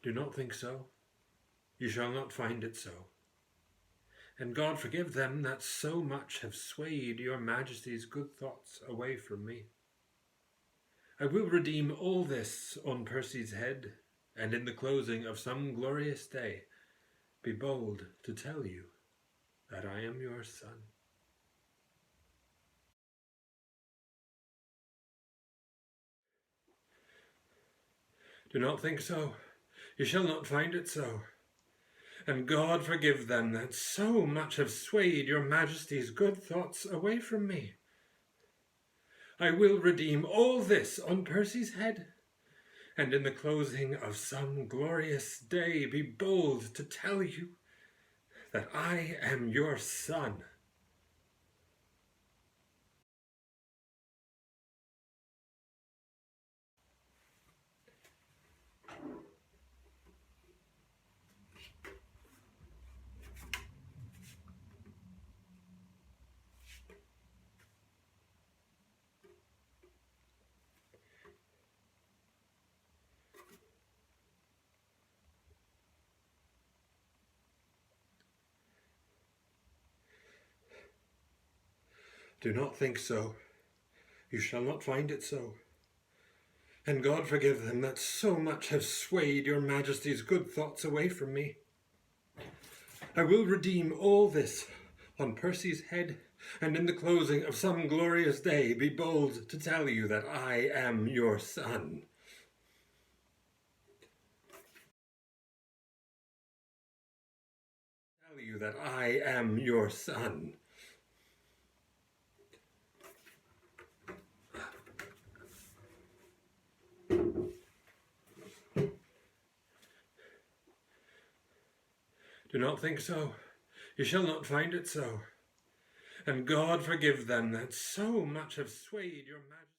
Do not think so. You shall not find it so. And God forgive them that so much have swayed your Majesty's good thoughts away from me. I will redeem all this on Percy's head, and in the closing of some glorious day be bold to tell you that I am your son. Do not think so. You shall not find it so. And God forgive them that so much have swayed your Majesty's good thoughts away from me. I will redeem all this on Percy's head, and in the closing of some glorious day be bold to tell you that I am your son. Do not think so. You shall not find it so. And God forgive them that so much have swayed your Majesty's good thoughts away from me. I will redeem all this on Percy's head, and in the closing of some glorious day be bold to tell you that I am your son. Tell you that I am your son. Do not think so. You shall not find it so. And God forgive them that so much have swayed your Majesty.